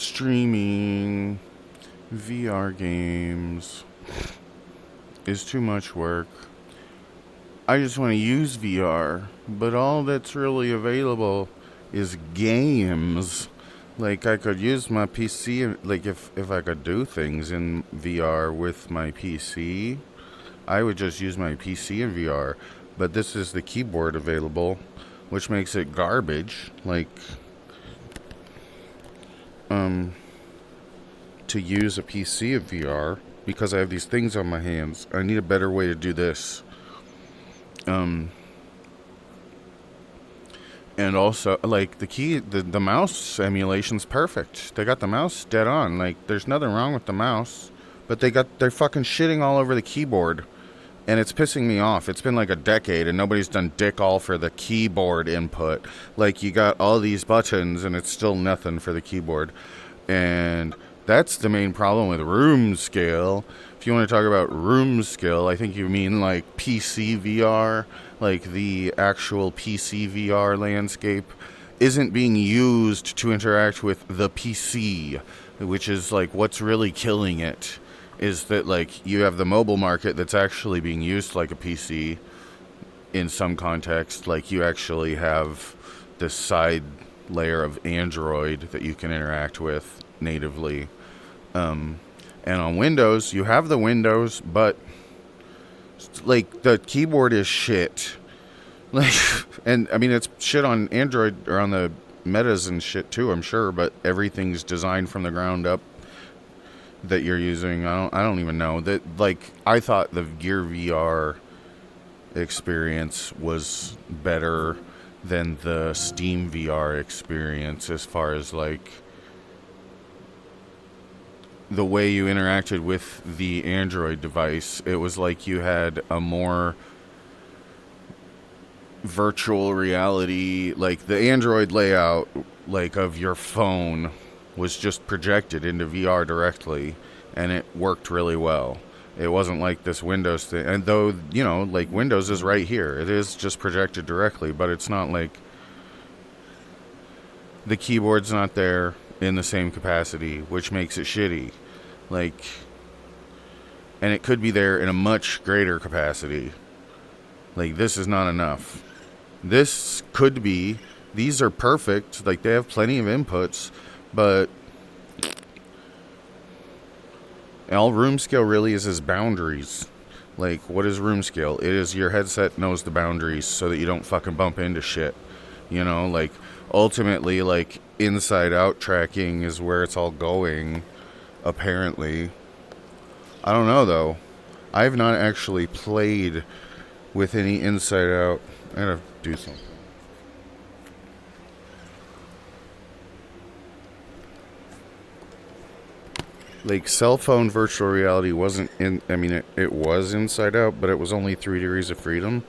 streaming VR games is too much work. I just want to use VR, but all that's really available is games. Like, I could use my PC, like, if I could do things in VR with my PC, I would just use my PC in VR. But this is the keyboard available, which makes it garbage. Like, to use a PC in VR, because I have these things on my hands. I need a better way to do this. And also, like, the mouse emulation's perfect. They got the mouse dead on. Like, there's nothing wrong with the mouse, but they're fucking shitting all over the keyboard, and it's pissing me off. It's been like a decade, and nobody's done dick all for the keyboard input. Like, you got all these buttons, and it's still nothing for the keyboard, and that's the main problem with roomscale. If you want to talk about roomscale, I think you mean like PC VR, like the actual PC VR landscape isn't being used to interact with the PC, which is like what's really killing it, is that like you have the mobile market that's actually being used like a PC in some context. Like, you actually have this side layer of Android that you can interact with natively. And on Windows, you have the Windows, but like the keyboard is shit. Like, and I mean, it's shit on Android or on the Metas and shit too, I'm sure, but everything's designed from the ground up that you're using. I don't even know that. Like, I thought the Gear VR experience was better than the Steam VR experience as far as like the way you interacted with the Android device. It was like you had a more virtual reality, like the Android layout, like of your phone, was just projected into VR directly, and it worked really well. It wasn't like this Windows thing, and though, you know, like Windows is right here, it is just projected directly, but it's not like the keyboard's not there in the same capacity, which makes it shitty. Like, and it could be there in a much greater capacity. Like, this is not enough. This could be, these are perfect, like they have plenty of inputs, but all room scale really is boundaries. Like, what is room scale? It is your headset knows the boundaries so that you don't fucking bump into shit. You know, like, ultimately, like, inside out tracking is where it's all going, apparently. I don't know, though. I've not actually played with any inside out. I gotta do something. Like, cell phone virtual reality wasn't in, I mean, it was inside out, but it was only 3 degrees of freedom.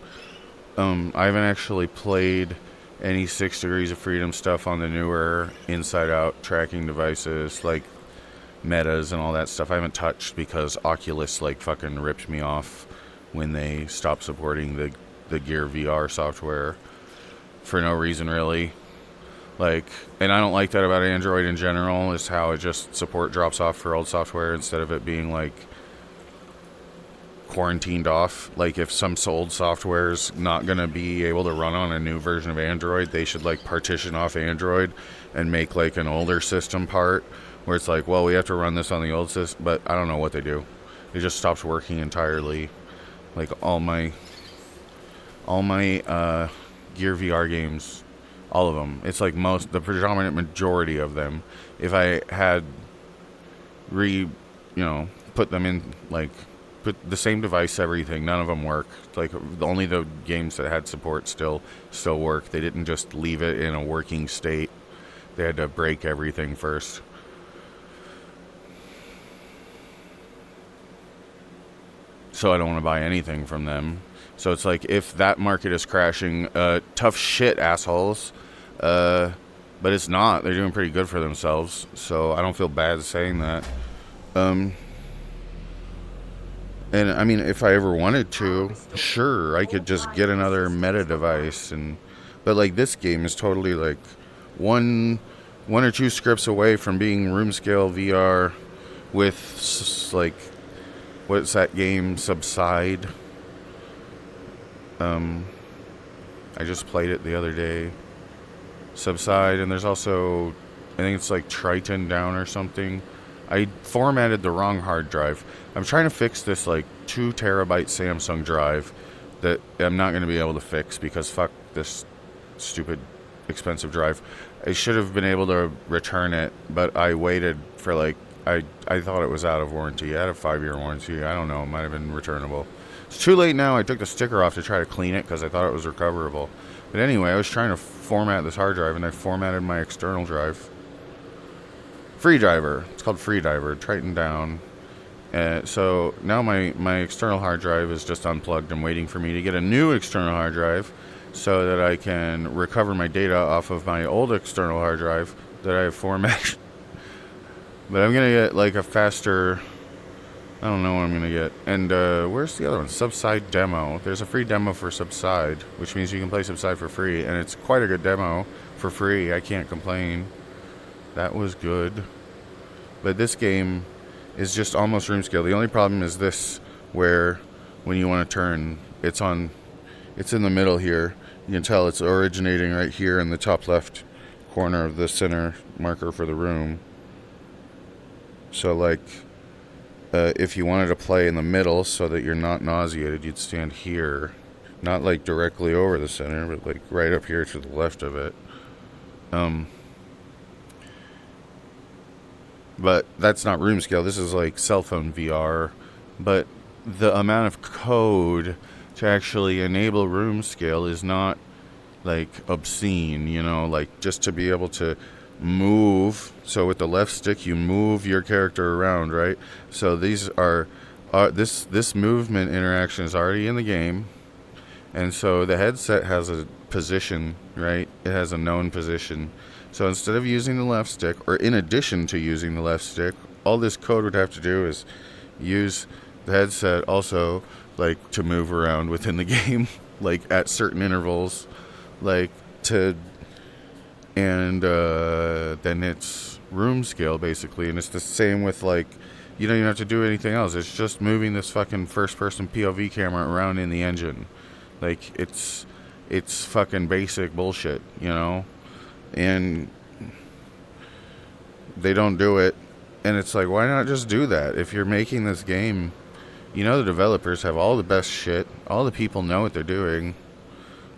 I haven't actually played any 6 degrees of freedom stuff on the newer inside out tracking devices, like Metas and all that stuff. I haven't touched because Oculus, like, fucking ripped me off when they stopped supporting the Gear VR software for no reason, really. Like, and I don't like that about Android in general, is how it just support drops off for old software instead of it being like quarantined off. Like, if some old software is not going to be able to run on a new version of Android, they should like partition off Android and make like an older system part where it's like, well, we have to run this on the old system, but I don't know what they do. It just stops working entirely. Like, all my Gear VR games, all of them, it's like the predominant majority of them, if I had put them in, like, put the same device, everything, none of them work. Like, only the games that had support still work. They didn't just leave it in a working state. They had to break everything first. So I don't want to buy anything from them. So it's like, if that market is crashing, tough shit, assholes. But it's not. They're doing pretty good for themselves. So I don't feel bad saying that. And I mean, if I ever wanted to, sure, I could just get another Meta device. But like, this game is totally like one one or two scripts away from being roomscale VR with like, what's that game, Subside. I just played it the other day. Subside, and there's also, I think it's like Triton Down or something. I formatted the wrong hard drive. I'm trying to fix this like 2 terabyte Samsung drive that I'm not going to be able to fix because fuck this stupid expensive drive. I should have been able to return it, but I waited for like, I thought it was out of warranty. I had a 5-year warranty. I don't know. It might have been returnable. It's too late now. I took the sticker off to try to clean it because I thought it was recoverable. But anyway, I was trying to format this hard drive, and I formatted my external drive. Free driver. It's called Free Driver. Triton Down. So now my external hard drive is just unplugged and waiting for me to get a new external hard drive so that I can recover my data off of my old external hard drive that I have formatted. But I'm going to get like a faster... I don't know what I'm going to get. And where's the other one? Subside demo. There's a free demo for Subside, which means you can play Subside for free. And it's quite a good demo for free. I can't complain. That was good. But this game is just almost room scale. The only problem is this, where when you want to turn, it's in the middle here. You can tell it's originating right here in the top left corner of the center marker for the room. So like, if you wanted to play in the middle so that you're not nauseated, you'd stand here. Not like directly over the center, but like right up here to the left of it. But that's not room scale. This is like cell phone VR. But the amount of code to actually enable room scale is not like obscene, you know, like just to be able to move. So with the left stick you move your character around, right? So these are this movement interaction is already in the game. And so the headset has a position, right? It has a known position. So instead of using the left stick, or in addition to using the left stick, all this code would have to do is use the headset also, like, to move around within the game, like, at certain intervals, like, and then it's room scale, basically, and it's the same with, like, you don't even have to do anything else. It's just moving this fucking first-person POV camera around in the engine. Like, it's fucking basic bullshit, you know? And they don't do it. And it's like, why not just do that? If you're making this game, you know the developers have all the best shit. All the people know what they're doing.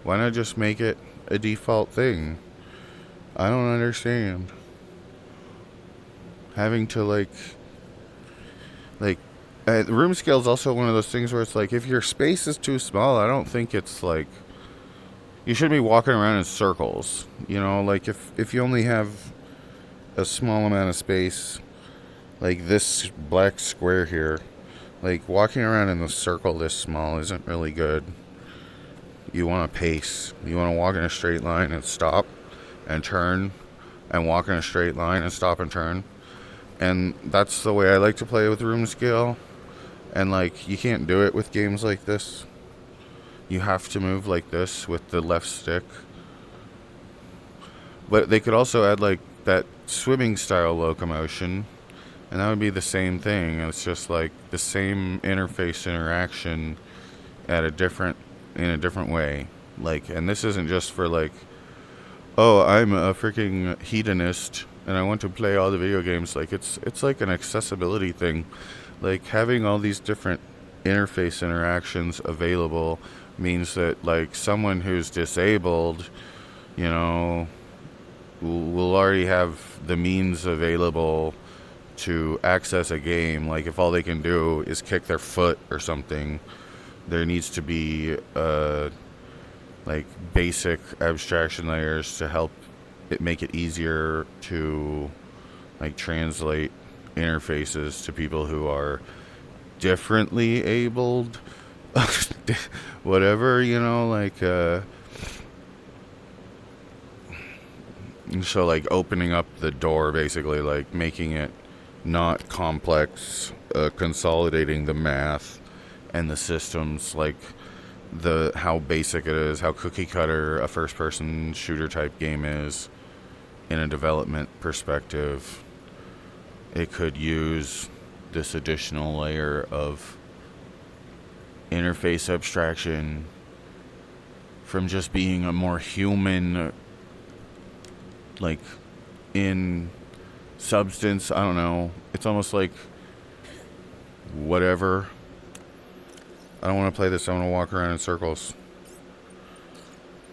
Why not just make it a default thing? I don't understand. Having to, like room scale is also one of those things where it's like, if your space is too small, I don't think it's like, you shouldn't be walking around in circles, you know, like if you only have a small amount of space, like this black square here, like walking around in a circle this small isn't really good. You want to pace. You want to walk in a straight line and stop and turn and walk in a straight line and stop and turn. And that's the way I like to play with room scale. And like, you can't do it with games like this. You have to move like this with the left stick. But they could also add like that swimming style locomotion, and that would be the same thing. It's just like the same interface interaction in a different way. Like, and this isn't just for like, oh, I'm a freaking hedonist and I want to play all the video games. Like, it's like an accessibility thing. Like, having all these different interface interactions available means that, like, someone who's disabled, you know, will already have the means available to access a game. Like, if all they can do is kick their foot or something, there needs to be like basic abstraction layers to help it make it easier to like translate interfaces to people who are differently abled. Whatever, you know, like so like opening up the door, basically, like making it not complex, consolidating the math and the systems, like how basic it is, how cookie cutter a first person shooter type game is, in a development perspective, it could use this additional layer of interface abstraction from just being a more human, like, in substance. I don't know. It's almost like whatever. I don't want to play this. I want to walk around in circles.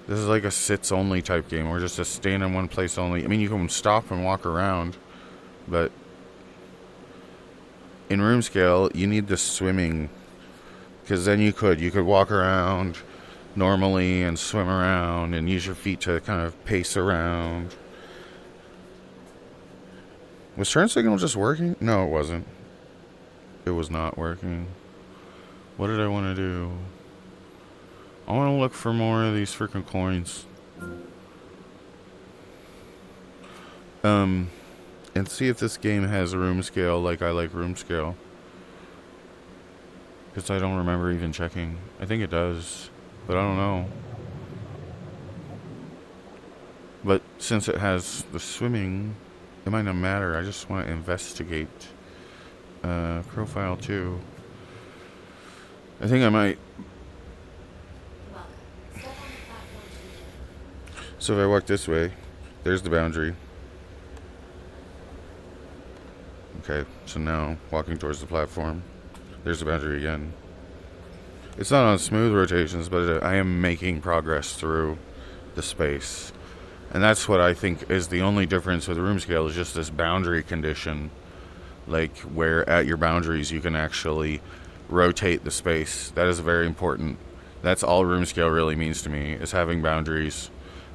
This is like a sits only type game. We're just a stand in one place only. I mean, you can stop and walk around, but in room scale, you need the swimming, because then you could walk around normally and swim around and use your feet to kind of pace around. Was turn signal just working? No, it wasn't. It was not working. What did I want to do? I want to look for more of these freaking coins. And see if this game has room scale like I like room scale. Because I don't remember even checking. I think it does, but I don't know. But since it has the swimming, it might not matter. I just want to investigate. Profile 2. I think I might. So if I walk this way, there's the boundary. Okay, so now walking towards the platform, there's the boundary again. It's not on smooth rotations, but I am making progress through the space. And that's what I think is the only difference with room scale, is just this boundary condition. Like, where at your boundaries you can actually rotate the space. That is very important. That's all room scale really means to me, is having boundaries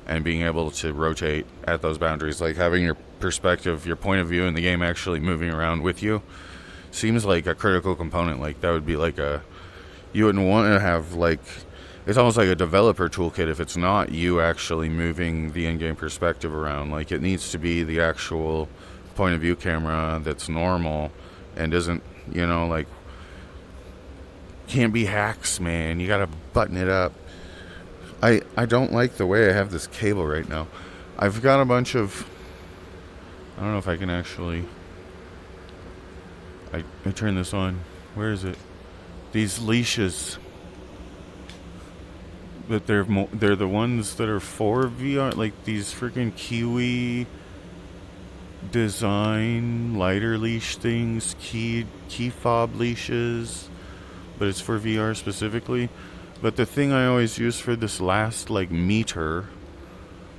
and being able to rotate at those boundaries. Like, having your perspective, your point of view in the game actually moving around with you seems like a critical component. Like, that would be like you wouldn't want to have, like, it's almost like a developer toolkit if it's not you actually moving the in-game perspective around. Like, it needs to be the actual point of view camera that's normal and isn't, like, can't be hacks, man. You gotta button it up. I don't like the way I have this cable right now. I've got a bunch of, I don't know if I can actually, I turn this on. Where is it? These leashes, but they're the ones that are for VR, like these freaking Kiwi design lighter leash things, key fob leashes, but it's for VR specifically. But the thing I always use for this last, like, meter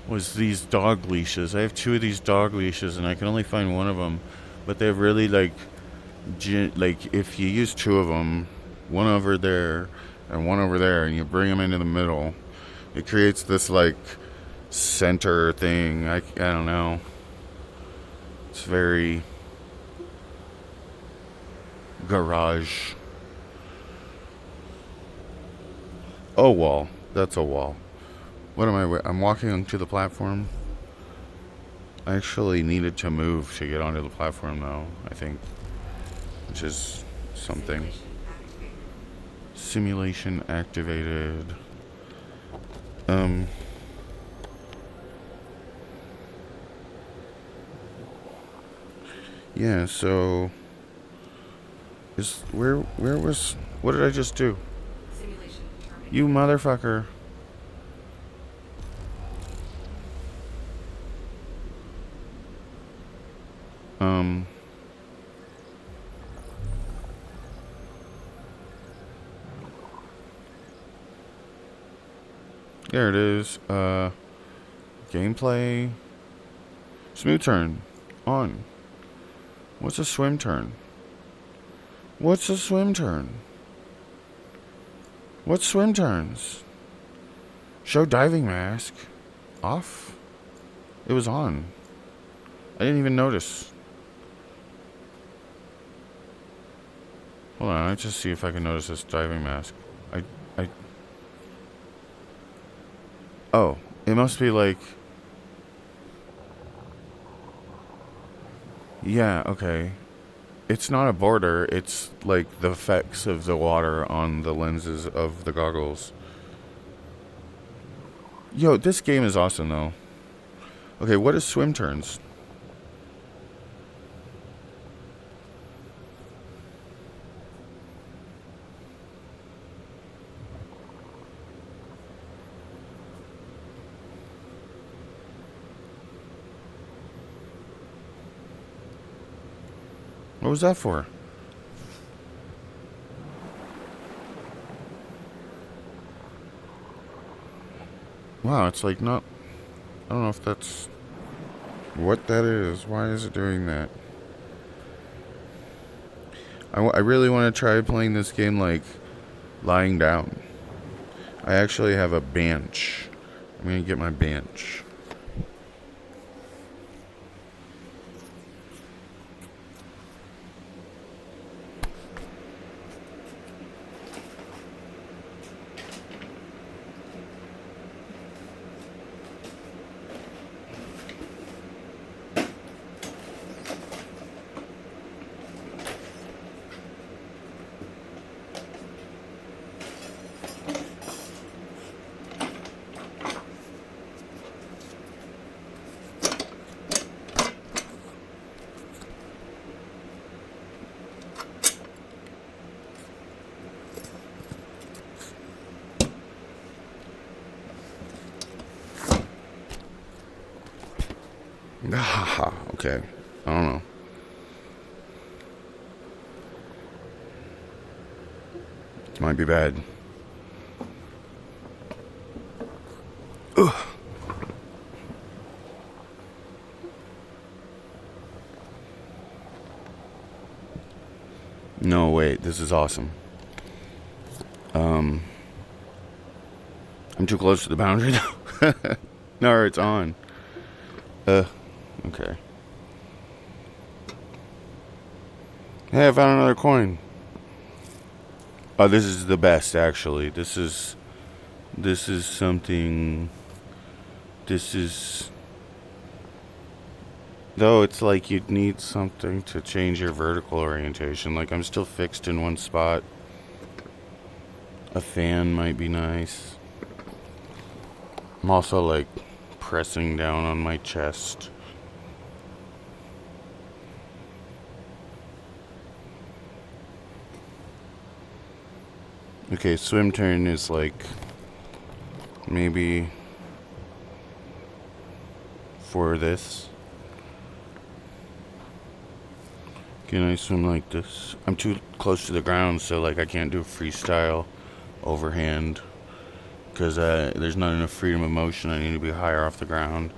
was these dog leashes. I have 2 of these dog leashes, and I can only find one of them. But they're really, like, if you use 2 of them, one over there and one over there, and you bring them into the middle, it creates this, like, center thing. I don't know. It's very garage. Oh, wall. That's a wall. What am I? I'm walking onto the platform. I actually needed to move to get onto the platform, though, I think. Which is something. Simulation activated. Yeah, so where was, what did I just do? You motherfucker. There it is. Gameplay. Smooth turn. On. What's a swim turn? What's a swim turn? What swim turns? Show diving mask. Off? It was on. I didn't even notice. Hold on, let's just see if I can notice this diving mask. Oh, it must be like... Yeah, okay. It's not a border, it's like the effects of the water on the lenses of the goggles. Yo, this game is awesome, though. Okay, what is swim turns? What was that for? Wow, it's like not... I don't know if that's what that is. Why is it doing that? I really want to try playing this game like lying down. I actually have a bench. I'm going to get my bench. Ah, okay. I don't know. It might be bad. Ugh. No, wait. This is awesome. I'm too close to the boundary now. No, it's on. Okay. Hey, I found another coin. Oh, this is the best, actually. This is something... This is... Though it's like you'd need something to change your vertical orientation. Like, I'm still fixed in one spot. A fan might be nice. I'm also, like, pressing down on my chest. Okay, swim turn is, like, maybe for this. Can I swim like this? I'm too close to the ground, so, like, I can't do freestyle overhand. Because there's not enough freedom of motion. I need to be higher off the ground.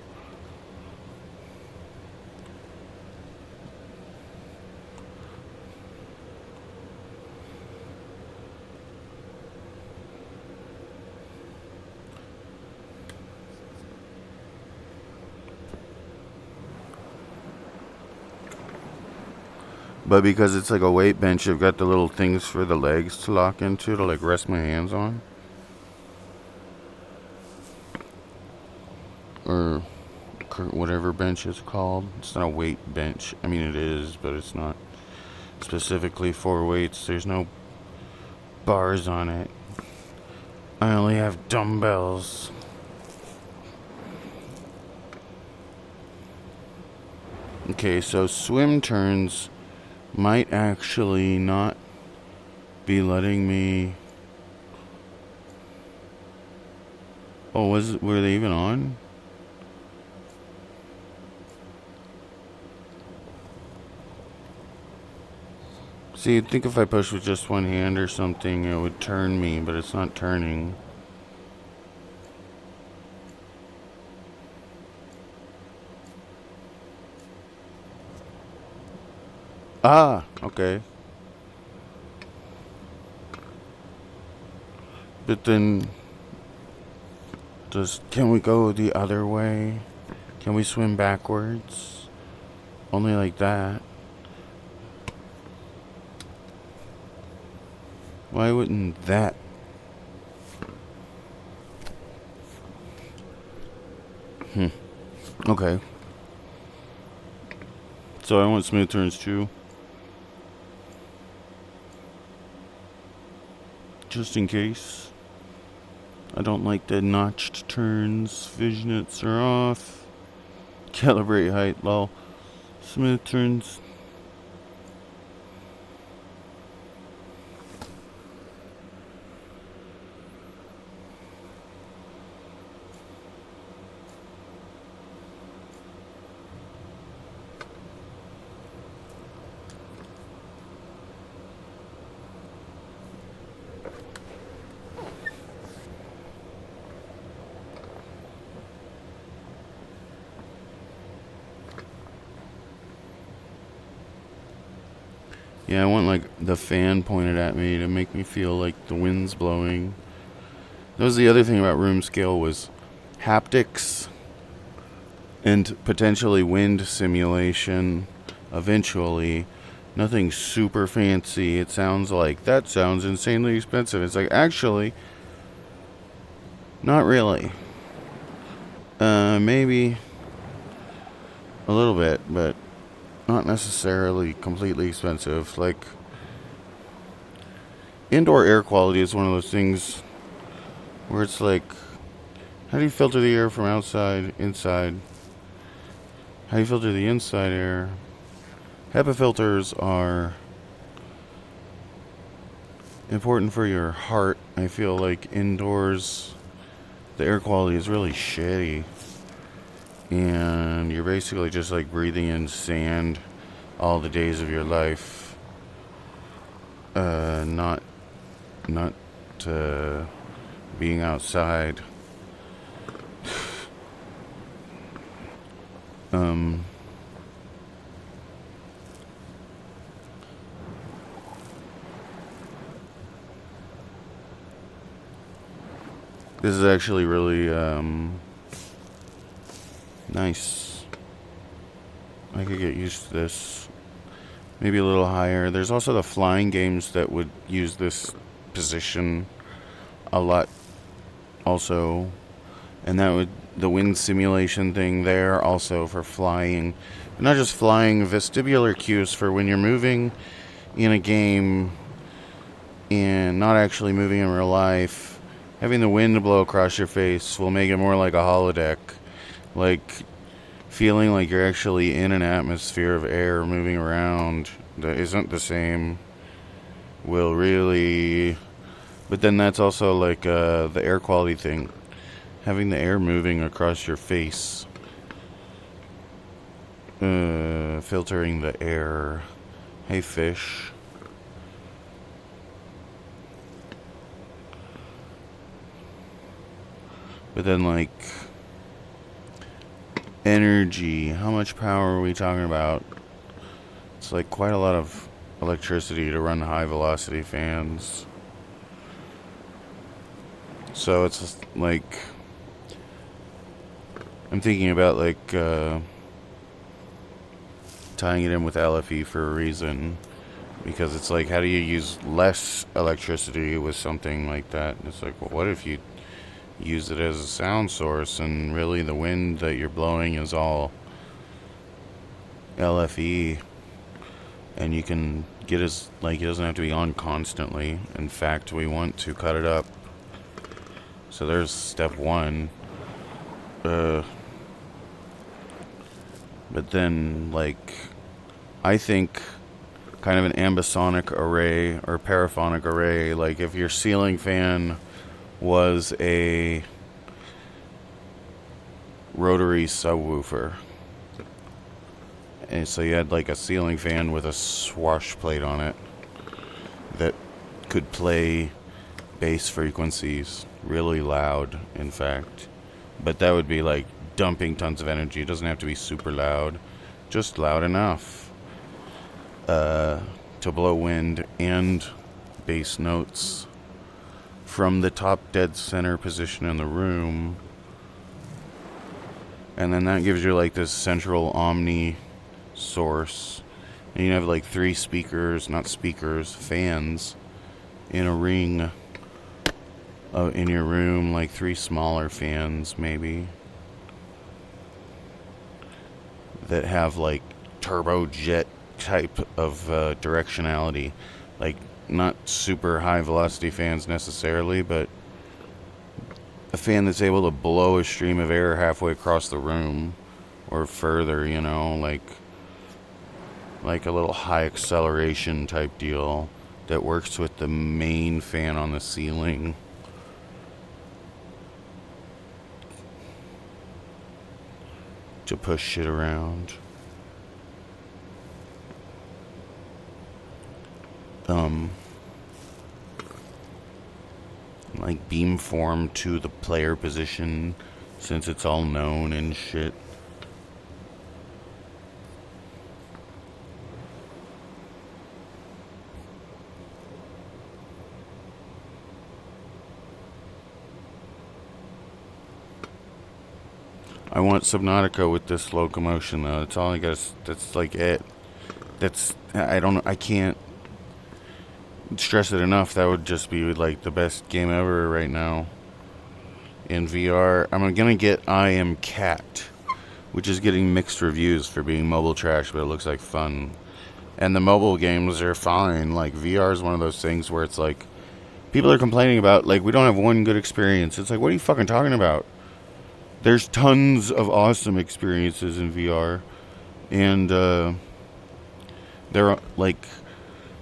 But because it's like a weight bench, I've got the little things for the legs to lock into, to like rest my hands on. Or whatever bench is called. It's not a weight bench. I mean, it is, but it's not specifically for weights. There's no bars on it. I only have dumbbells. Okay, so swim turns might actually not be letting me... Oh, were they even on? See, you'd think if I push with just one hand or something, it would turn me, but it's not turning. Ah, okay. But then, can we go the other way? Can we swim backwards? Only like that. Why wouldn't that? Okay. So I want smooth turns too. Just in case. I don't like the notched turns. Vignets are off. Calibrate height, lol. Smooth turns. Yeah, I want like the fan pointed at me to make me feel like the wind's blowing. That was the other thing about room scale was haptics and potentially wind simulation eventually. Nothing super fancy. It sounds like that sounds insanely expensive. It's like actually not really. Maybe a little bit, but not necessarily completely expensive. Like indoor air quality is one of those things where it's like, how do you filter the air from outside, inside? How do you filter the inside air? HEPA filters are important for your heart. I feel like indoors, the air quality is really shitty. And you're basically just like breathing in sand all the days of your life. Not being outside. This is actually really nice. I could get used to this. Maybe a little higher. There's also the flying games that would use this position a lot also. And that would, the wind simulation thing there also for flying. But not just flying, vestibular cues for when you're moving in a game and not actually moving in real life. Having the wind blow across your face will make it more like a holodeck. Like feeling like you're actually in an atmosphere of air moving around that isn't the same will really. But then that's also like the air quality thing. Having the air moving across your face. Filtering the air. Hey, fish. But then, like, energy. How much power are we talking about? It's like quite a lot of electricity to run high velocity fans. So it's like, I'm thinking about like tying it in with LFE for a reason. Because it's like, how do you use less electricity with something like that? It's like, well, what if you use it as a sound source and really the wind that you're blowing is all LFE and you can get as, like, it doesn't have to be on constantly. In fact, we want to cut it up. So there's step one. But then, like, I think kind of an ambisonic array or paraphonic array, like if your ceiling fan was a rotary subwoofer, and so you had like a ceiling fan with a swash plate on it that could play bass frequencies really loud, in fact, but that would be like dumping tons of energy. It doesn't have to be super loud, just loud enough to blow wind and bass notes from the top dead center position in the room. And then that gives you like this central omni source. And you have like 3 speakers, not speakers, fans in a ring in your room, like 3 smaller fans maybe that have like turbojet type of directionality, like not super high velocity fans necessarily, but a fan that's able to blow a stream of air halfway across the room or further, you know, like a little high acceleration type deal that works with the main fan on the ceiling. To push shit around. Like beamform to the player position since it's all known and shit. I want Subnautica with this locomotion though. That's all I got. That's like it. I can't stress it enough. That would just be like the best game ever right now. In VR, I'm gonna get I Am Cat, which is getting mixed reviews for being mobile trash, but it looks like fun. And the mobile games are fine. Like VR is one of those things where it's like people are complaining about like we don't have one good experience. It's like what are you fucking talking about? There's tons of awesome experiences in VR, and there like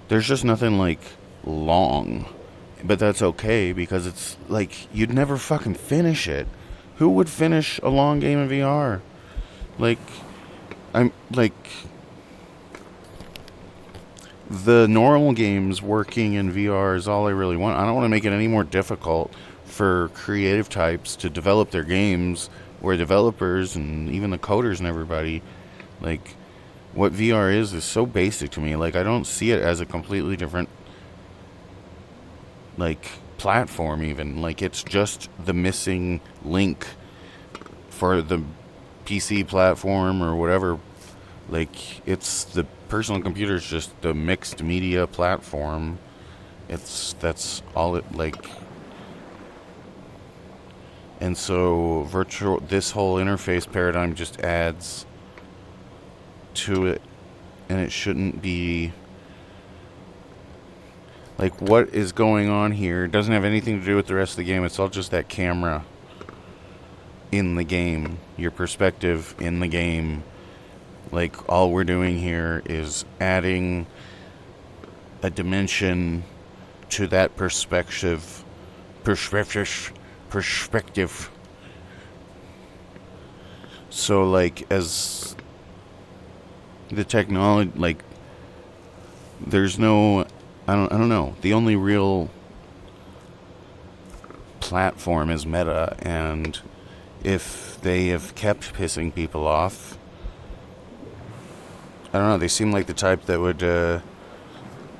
there's just nothing like long, but that's okay because it's like you'd never fucking finish it. Who would finish a long game in VR? Like I'm like the normal games working in VR is all I really want. I don't want to make it any more difficult for creative types to develop their games where developers and even the coders and everybody like what VR is so basic to me. Like I don't see it as a completely different like platform even. Like it's just the missing link for the PC platform or whatever. Like it's the personal computer is just the mixed media platform. That's all it like. And so this whole interface paradigm just adds to it, and it shouldn't be like what is going on here. It doesn't have anything to do with the rest of the game. It's all just that camera in the game, your perspective in the game. Like all we're doing here is adding a dimension to that perspective. So like as the technology, like there's no, I don't know. The only real platform is Meta, and if they have kept pissing people off, I don't know. They seem like the type that would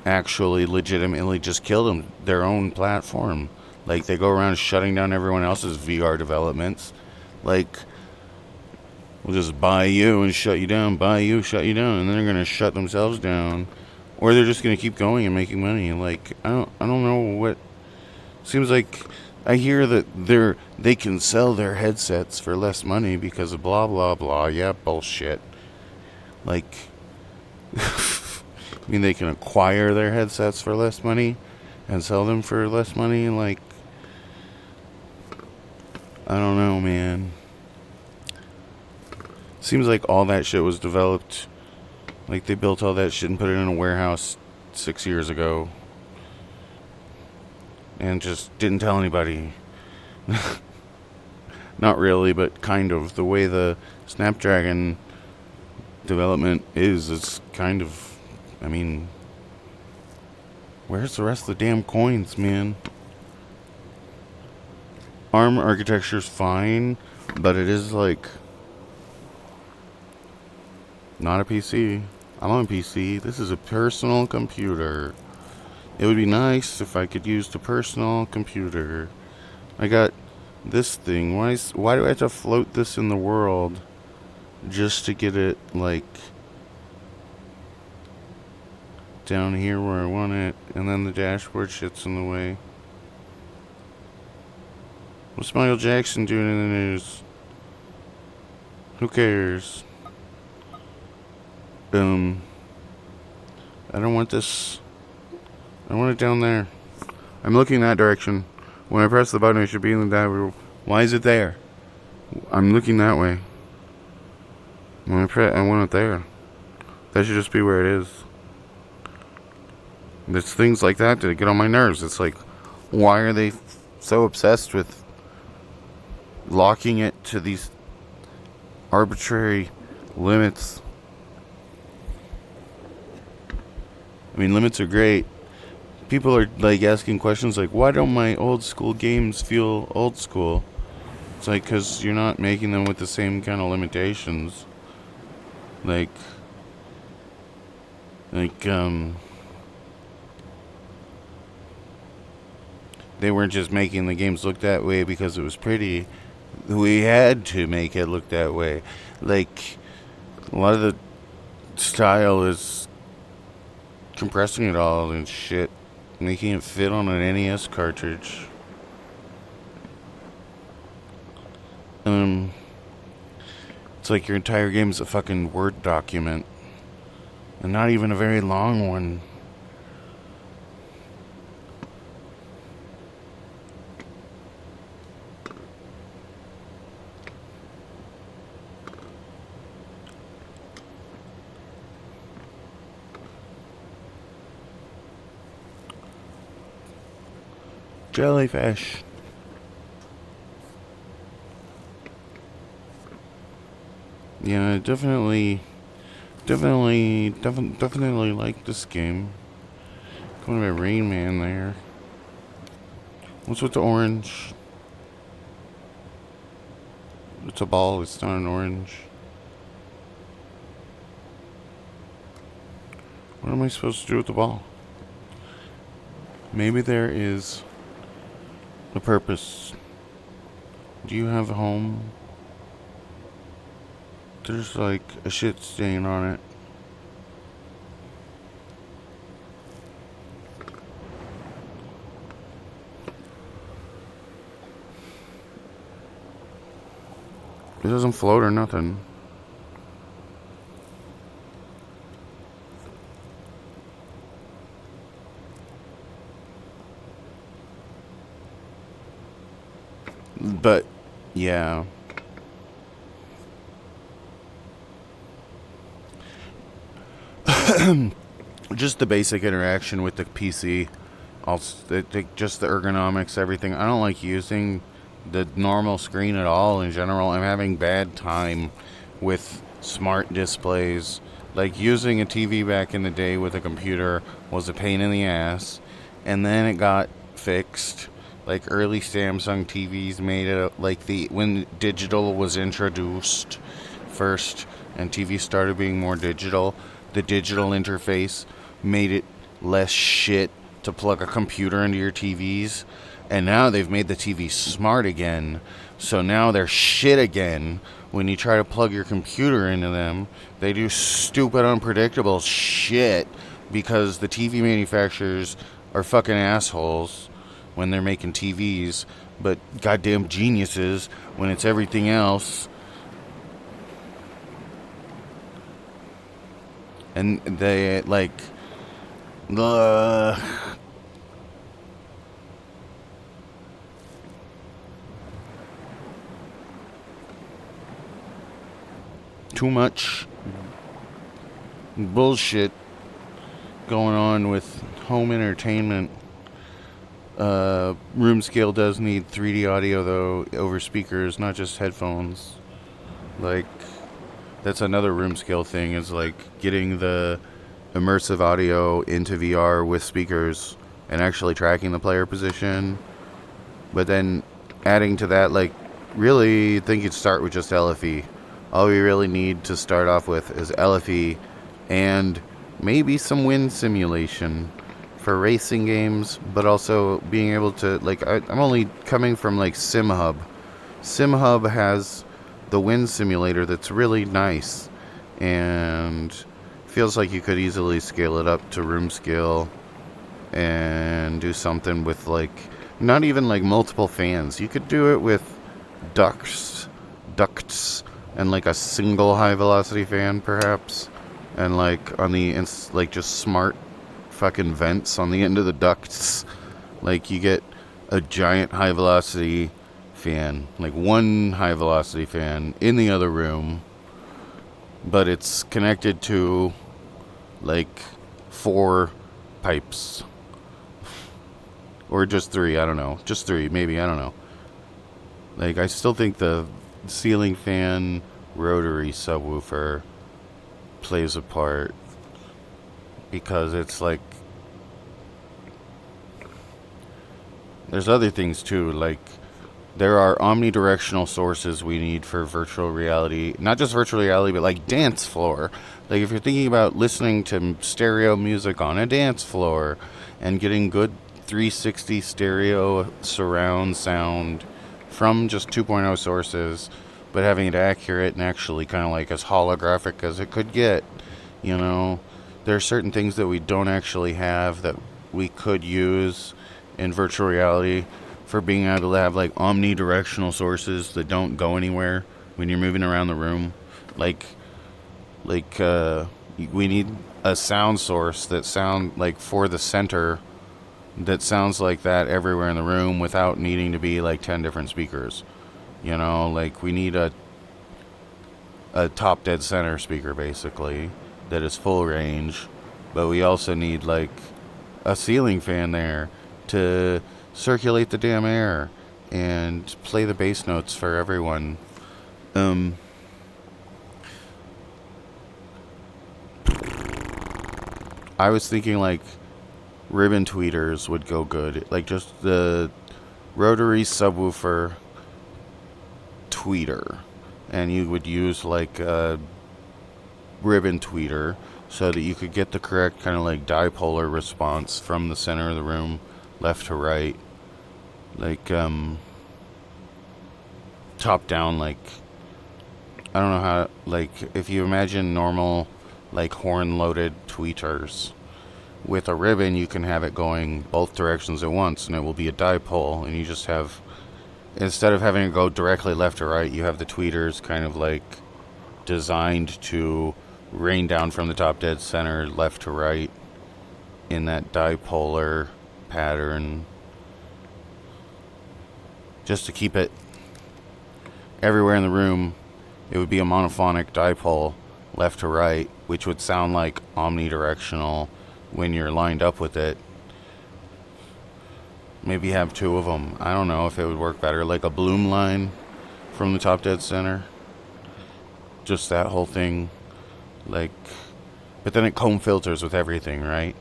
actually legitimately just kill their own platform. Like they go around shutting down everyone else's VR developments. Like we'll just buy you and shut you down, buy you, shut you down, and then they're gonna shut themselves down, or they're just gonna keep going and making money. Like I don't know what. Seems like I hear that they can sell their headsets for less money because of blah blah blah. Yeah, bullshit. Like, I mean they can acquire their headsets for less money and sell them for less money. Like, I don't know, man. Seems like all that shit was developed. Like they built all that shit and put it in a warehouse 6 years ago. And just didn't tell anybody. Not really, but kind of. The way the Snapdragon development is, it's kind of, I mean, where's the rest of the damn coins, man? ARM architecture's fine, but it is like not a PC. I'm on PC. This is a personal computer. It would be nice if I could use the personal computer. I got this thing. Why do I have to float this in the world just to get it like down here where I want it, and then the dashboard shit's in the way? What's Michael Jackson doing in the news? Who cares? I don't want this. I want it down there. I'm looking that direction. When I press the button, it should be in the diver. Why is it there? I'm looking that way. I want it there. That should just be where it is. It's things like that that get on my nerves. It's like, why are they so obsessed with locking it to these arbitrary limits? I mean, limits are great. People are like asking questions like, why don't my old school games feel old school? It's like, because you're not making them with the same kind of limitations. Like, they weren't just making the games look that way because it was pretty. We had to make it look that way. Like, a lot of the style is compressing it all and shit, making it fit on an NES cartridge. It's like your entire game is a fucking Word document. And not even a very long one. Jellyfish. Yeah, definitely like this game. Going to Rain Man there. What's with the orange? It's a ball, it's not an orange. What am I supposed to do with the ball? Maybe there is a purpose. Do you have a home? There's like a shit stain on it. It doesn't float or nothing. But, yeah. Just the basic interaction with the PC. Just the ergonomics, everything. I don't like using the normal screen at all in general. I'm having bad time with smart displays. Like, using a TV back in the day with a computer was a pain in the ass. And then it got fixed. Like, early Samsung TVs made it like when digital was introduced first and TV started being more digital, the digital interface made it less shit to plug a computer into your TVs. And now they've made the TV smart again. So now they're shit again. When you try to plug your computer into them, they do stupid, unpredictable shit because the TV manufacturers are fucking assholes when they're making TVs, but goddamn geniuses when it's everything else. And they, like, too much bullshit going on with home entertainment. Roomscale does need 3D audio, though, over speakers, not just headphones. Like, that's another Roomscale thing, is like getting the immersive audio into VR with speakers and actually tracking the player position. But then adding to that, like, really think you'd start with just LFE. All we really need to start off with is LFE and maybe some wind simulation for racing games, but also being able to, like, I'm only coming from, like, SimHub. SimHub has the wind simulator that's really nice, and feels like you could easily scale it up to room scale and do something with, like, not even, like, multiple fans. You could do it with ducts, and, like, a single high-velocity fan, perhaps, and, like, on the, like, just smart fucking vents on the end of the ducts. Like, you get a giant high velocity fan, like one high velocity fan in the other room, but it's connected to like 4 pipes. Or just 3, I don't know. Just 3, maybe, I don't know. Like, I still think the ceiling fan rotary subwoofer plays a part because it's like there's other things too, like there are omnidirectional sources we need for virtual reality, not just virtual reality but like dance floor. Like if you're thinking about listening to stereo music on a dance floor and getting good 360 stereo surround sound from just 2.0 sources, but having it accurate and actually kind of like as holographic as it could get, you know, there are certain things that we don't actually have that we could use in virtual reality for being able to have like omnidirectional sources that don't go anywhere when you're moving around the room. Like we need a sound source that sound like for the center that sounds like that everywhere in the room without needing to be like 10 different speakers. You know, like we need a top dead center speaker basically that is full range, but we also need like a ceiling fan there to circulate the damn air and play the bass notes for everyone. I was thinking like ribbon tweeters would go good, like just the rotary subwoofer tweeter, and you would use like a ribbon tweeter so that you could get the correct kind of like dipolar response from the center of the room, left to right, like top down. Like I don't know how, like if you imagine normal like horn loaded tweeters with a ribbon, you can have it going both directions at once and it will be a dipole, and you just have, instead of having it go directly left to right, you have the tweeters kind of like designed to rain down from the top dead center left to right in that dipolar pattern, just to keep it everywhere in the room. It would be a monophonic dipole left to right, which would sound like omnidirectional when you're lined up with it. Maybe have 2 of them. I don't know if it would work better, like a bloom line from the top dead center, just that whole thing. Like, but then it comb filters with everything, right?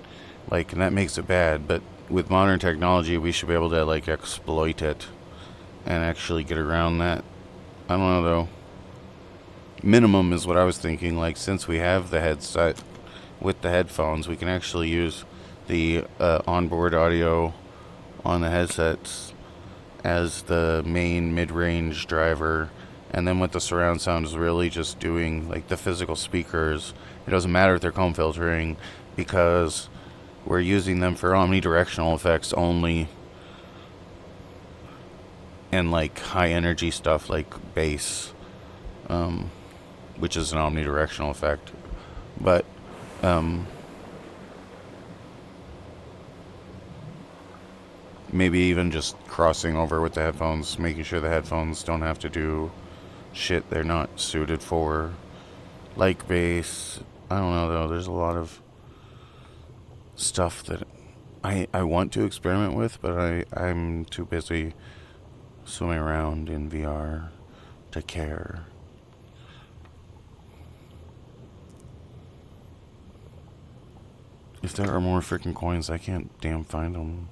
Like, and that makes it bad. But with modern technology, we should be able to like exploit it and actually get around that. I don't know though. Minimum is what I was thinking. Like, since we have the headset with the headphones, we can actually use the onboard audio on the headsets as the main mid-range driver, and then with the surround sound is really just doing like the physical speakers. It doesn't matter if they're comb filtering because we're using them for omnidirectional effects only, and like high energy stuff like bass, which is an omnidirectional effect. But maybe even just crossing over with the headphones, making sure the headphones don't have to do shit they're not suited for, like bass. I don't know though, there's a lot of stuff that I want to experiment with, but I'm too busy swimming around in VR to care. If there are more freaking coins, I can't damn find them.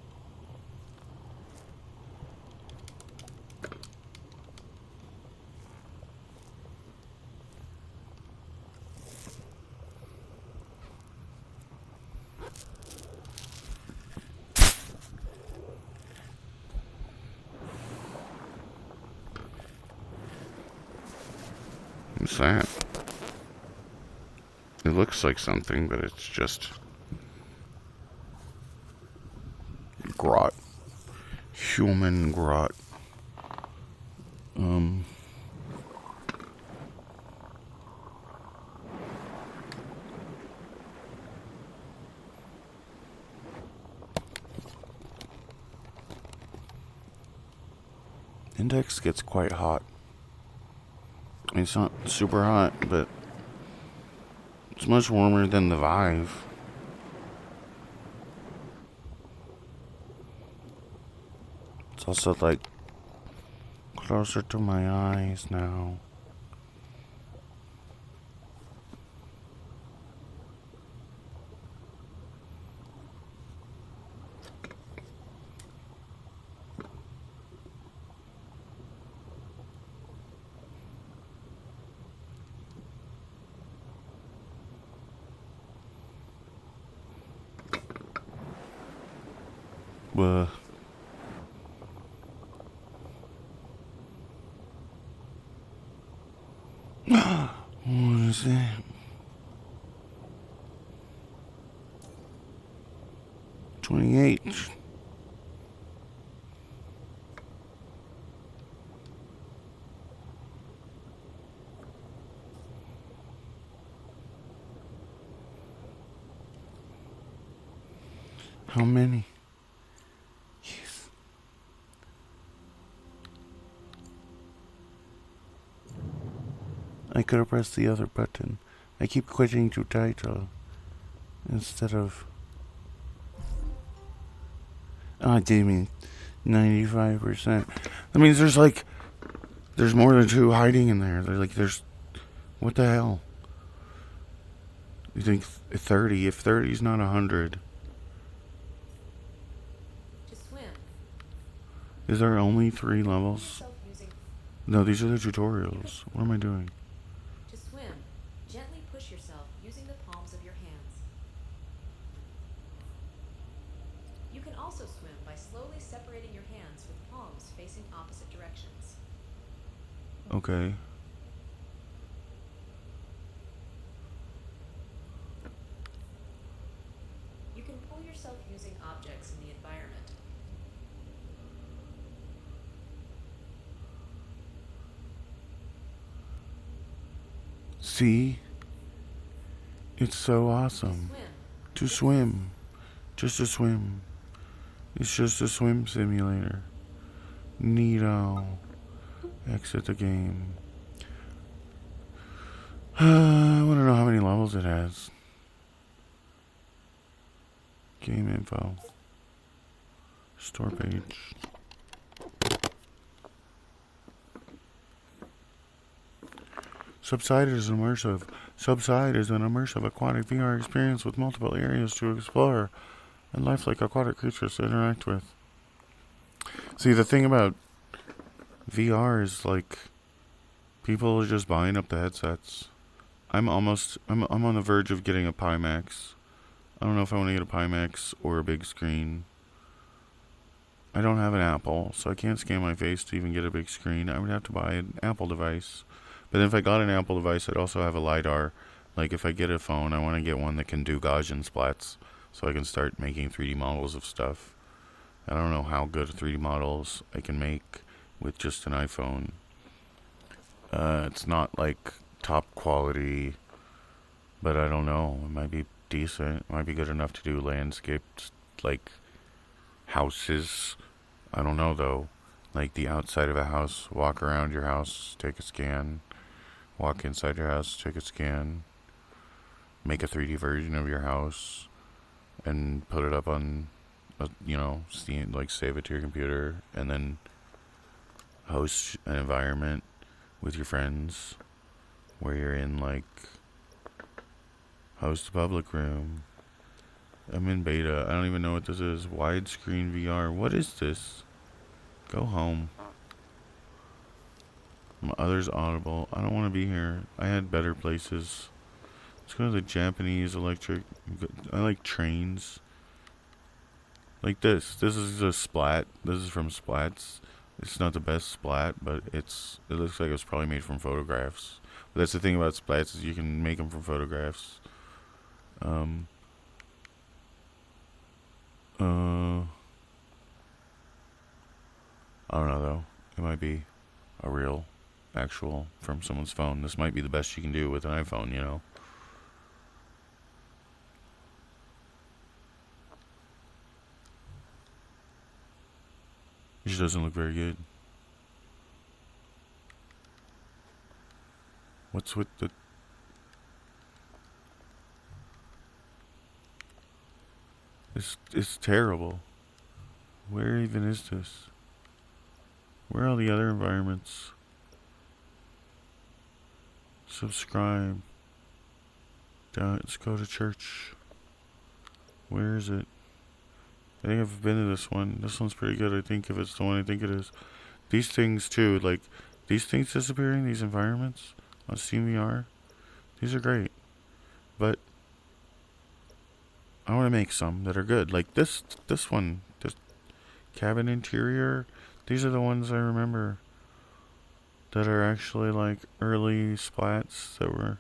What's that? It looks like something, but it's just grot. Human grot. Index gets quite hot. It's not super hot, but It's much warmer than the Vive. It's also like closer to my eyes now. What is it? $28. How many? Yes. I could have pressed the other button. I keep quitting to title instead of. Oh, damn it. 95%. That means there's more than two hiding in there. There's. What the hell? You think 30? If 30 is not 100. To swim. Is there only 3 levels? Using... No, these are the tutorials. What am I doing? To swim, gently push yourself using the palms of your hands. You can also swim by slowly separating your hands with palms facing opposite directions. Okay. You can pull yourself using objects in the environment. See? It's so awesome. To swim. Just to swim. It's just a swim simulator. Neato. Exit the game. I want to know how many levels it has. Game info. Store page. Subside is immersive. Subside is an immersive aquatic VR experience with multiple areas to explore and lifelike aquatic creatures to interact with. See, the thing about VR is people are just buying up the headsets. I'm on the verge of getting a Pimax. I don't know if I want to get a Pimax or a big screen. I don't have an Apple, so I can't scan my face to even get a big screen. I would have to buy an Apple device. But if I got an Apple device, I'd also have a LiDAR. Like, if I get a phone, I want to get one that can do Gaussian splats, so I can start making 3D models of stuff. I don't know how good 3D models I can make with just an iPhone. It's not, top quality, but I don't know. It might be decent. It might be good enough to do landscapes, houses. I don't know, though. Like the outside of a house, walk around your house, take a scan. Walk inside your house, take a scan, make a 3D version of your house, and put it up on, Steam, save it to your computer, and then host an environment with your friends where you're in, host a public room. I'm in beta. I don't even know what this is. Widescreen VR. What is this? Go home. Others audible. I don't want to be here. I had better places. Let's go to the Japanese electric. I like trains. Like this. This is a Splat. This is from Splats. It's not the best Splat, but it looks like it was probably made from photographs. But that's the thing about Splats is you can make them from photographs. I don't know though. It might be a real actual from someone's phone. This might be the best you can do with an iPhone, It just doesn't look very good. What's with the... It's terrible. Where even is this? Where are all the other environments? Subscribe. Let's go to church. Where is it? I think I've been to this one. This one's pretty good, I think, if it's the one I think it is. These things, too, like, these things disappearing, these environments on SteamVR, these are great. But I want to make some that are good. Like this one, this cabin interior, these are the ones I remember that are actually, like, early splats that were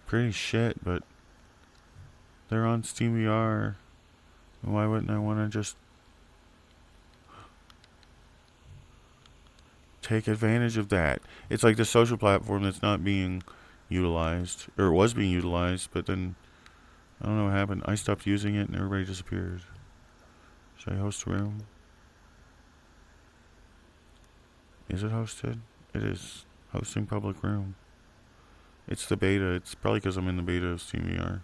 pretty shit, but they're on SteamVR. Why wouldn't I want to just take advantage of that? It's like the social platform that's not being utilized, or was being utilized, but then I don't know what happened. I stopped using it and everybody disappeared. Should I host a room? Is it hosted? It is. Hosting public room. It's the beta. It's probably because I'm in the beta of SteamVR.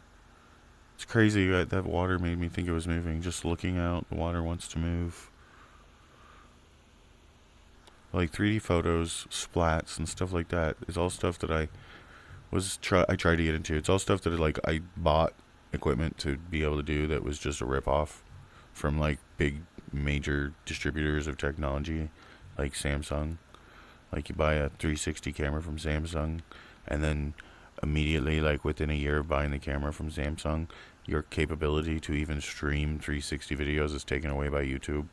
It's crazy that water made me think it was moving. Just looking out, the water wants to move. Like 3D photos, splats, and stuff like that is all stuff that I tried to get into. It's all stuff that I bought equipment to be able to do that was just a ripoff from like big major distributors of technology, like Samsung. Like you buy a 360 camera from Samsung, and then immediately, like within a year of buying the camera from Samsung, your capability to even stream 360 videos is taken away by YouTube.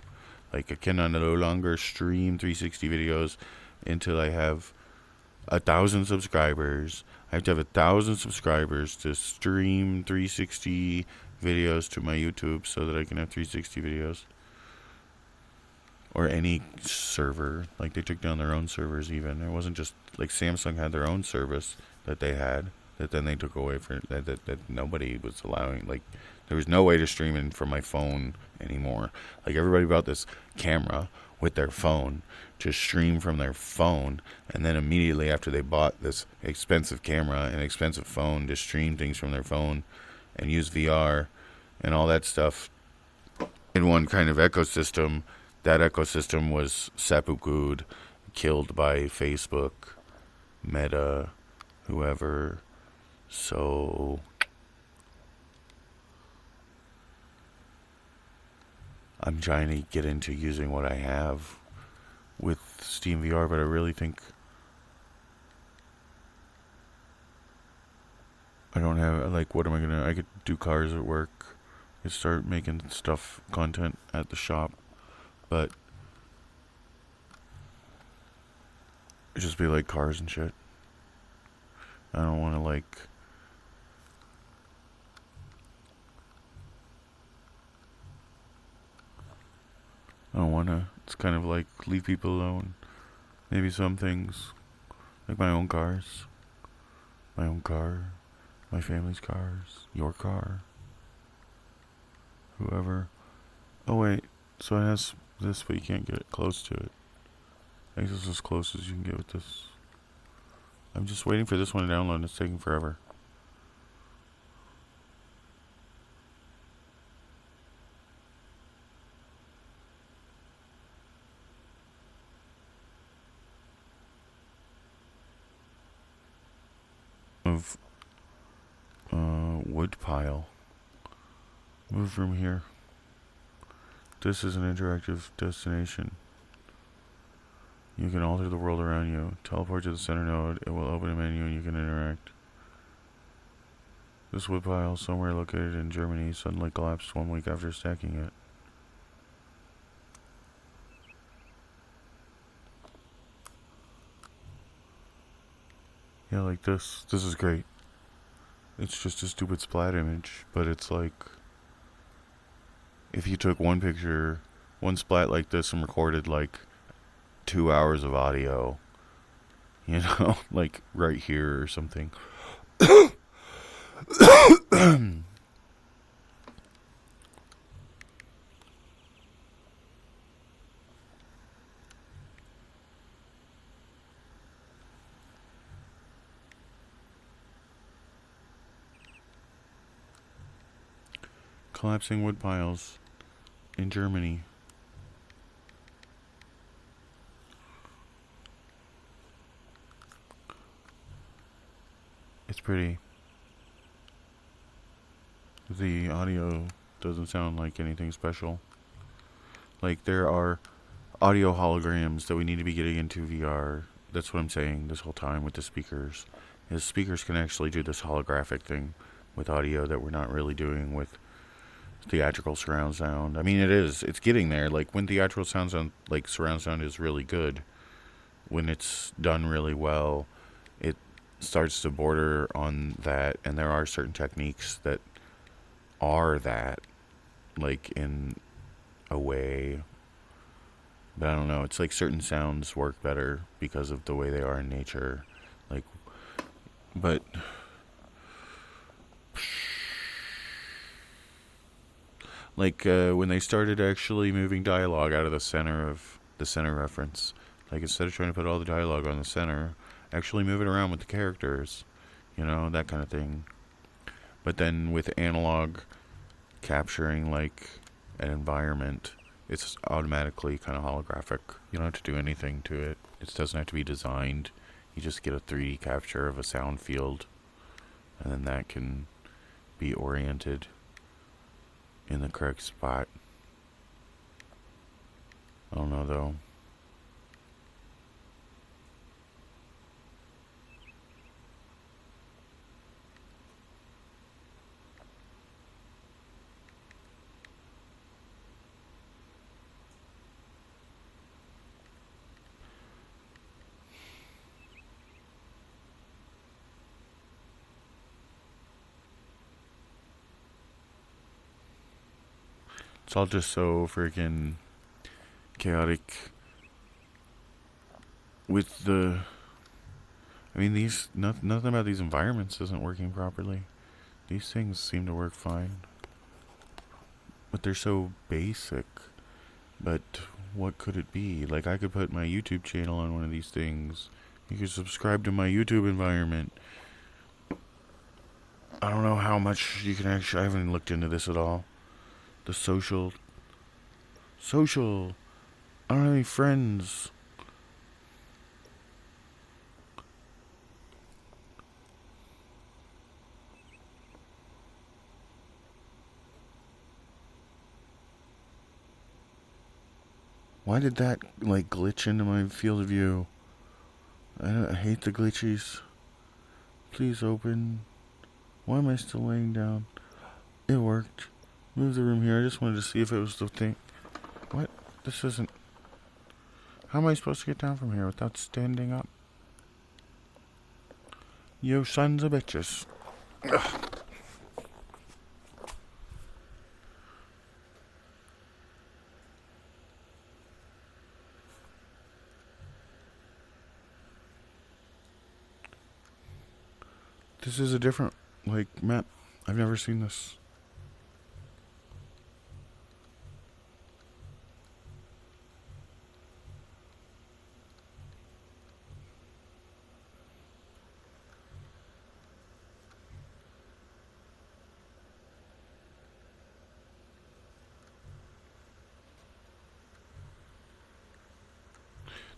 Like I can no longer stream 360 videos until I have 1,000 subscribers. I have to have 1,000 subscribers to stream 360 videos to my YouTube so that I can have 360 videos. Or any server. Like they took down their own servers even. It wasn't just like Samsung had their own service that they had that then they took away for that nobody was allowing. Like there was no way to stream in from my phone anymore. Like everybody bought this camera with their phone to stream from their phone, and then immediately after they bought this expensive camera and expensive phone to stream things from their phone and use VR and all that stuff in one kind of ecosystem, that ecosystem was seppuku'd, killed by Facebook, Meta, whoever. So I'm trying to get into using what I have with SteamVR, but I really think I don't have, like, what am I gonna, I could do cars at work, I could start making stuff, content at the shop, but it'd just be like cars and shit. I don't want to, like, I don't want to, it's kind of like leave people alone. Maybe some things, like my own cars, my own car, my family's cars, your car, whoever. Oh wait, so it has this, but you can't get close to it. I guess it's as close as you can get with this. I'm just waiting for this one to download, and it's taking forever. Of wood pile. Move from here. This is an interactive destination. You can alter the world around you. Teleport to the center node. It will open a menu and you can interact. This woodpile, somewhere located in Germany, suddenly collapsed 1 week after stacking it. Yeah, like this. This is great. It's just a stupid splat image, but it's like if you took one picture, one splat like this, and recorded like 2 hours of audio, you know, like right here or something. Collapsing wood piles in Germany. It's pretty. The audio doesn't sound like anything special. Like, there are audio holograms that we need to be getting into VR. That's what I'm saying this whole time with the speakers. Is speakers can actually do this holographic thing with audio that we're not really doing with theatrical surround sound. I mean, it is. It's getting there. Like, when theatrical sound, like surround sound, is really good, when it's done really well, it starts to border on that. And there are certain techniques that are that, like, in a way. But I don't know. It's like certain sounds work better because of the way they are in nature. Like, but like when they started actually moving dialogue out of the center reference, like instead of trying to put all the dialogue on the center, actually move it around with the characters, that kind of thing. But then with analog capturing like an environment, it's automatically kind of holographic. You don't have to do anything to it. It doesn't have to be designed. You just get a 3D capture of a sound field, and then that can be oriented in the correct spot. I don't know though. It's all just so freaking chaotic with the. I mean, nothing about these environments isn't working properly. These things seem to work fine, but they're so basic. But what could it be? Like, I could put my YouTube channel on one of these things. You could subscribe to my YouTube environment. I don't know how much you can actually. I haven't looked into this at all. The social. I don't have any friends. Why did that, like, glitch into my field of view? I hate the glitchies. Please open. Why am I still laying down? It worked. Move the room here. I just wanted to see if it was the thing. What? This isn't. How am I supposed to get down from here without standing up? You sons of bitches. Ugh. This is a different, like, map. I've never seen this.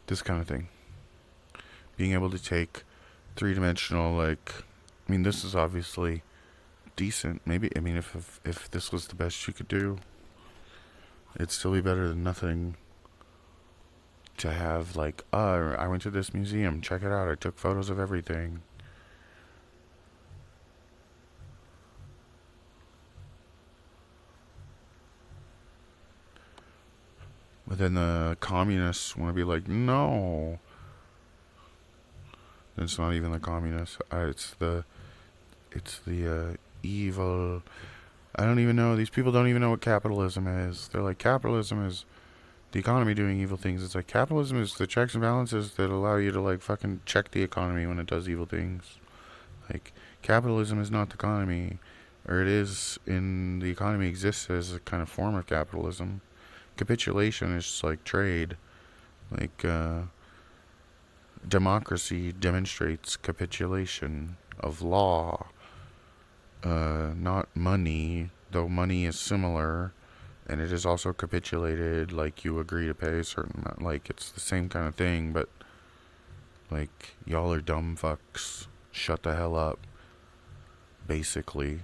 This kind of thing. Being able to take three-dimensional, like, I mean, this is obviously decent. Maybe, I mean, if this was the best you could do, it'd still be better than nothing. To have, like, I went to this museum, check it out, I took photos of everything. But then the communists want to be like, no. It's not even the communists. It's the evil. I don't even know. These people don't even know what capitalism is. They're like, capitalism is the economy doing evil things. It's like, capitalism is the checks and balances that allow you to, like, fucking check the economy when it does evil things. Like, capitalism is not the economy. Or it is in the economy exists as a kind of form of capitalism. Capitulation is just like trade. Like, democracy demonstrates capitulation of law. Not money though money is similar, and it is also capitulated, like you agree to pay a certain amount. Like it's the same kind of thing, but like y'all are dumb fucks. Shut the hell up. Basically,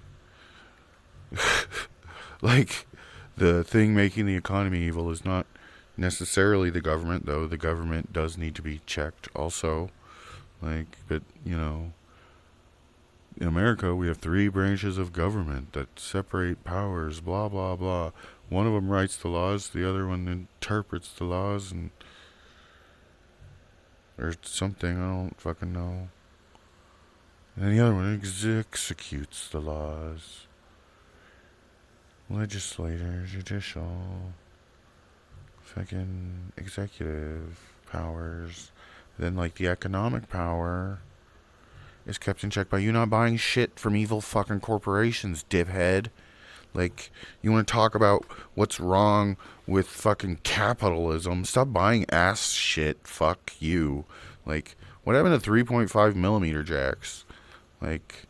like the thing making the economy evil is not necessarily the government, though the government does need to be checked also. Like, but you know, in America, we have three branches of government that separate powers, blah, blah, blah. One of them writes the laws, the other one interprets the laws, and or something, I don't fucking know. And the other one executes the laws. Legislator, judicial, fucking executive powers. Then, like, the economic power is kept in check by you not buying shit from evil fucking corporations, diphead. Like, you want to talk about what's wrong with fucking capitalism? Stop buying ass shit. Fuck you. Like, what happened to 3.5 millimeter jacks? Like,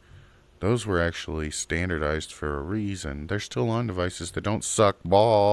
those were actually standardized for a reason. They're still on devices that don't suck balls.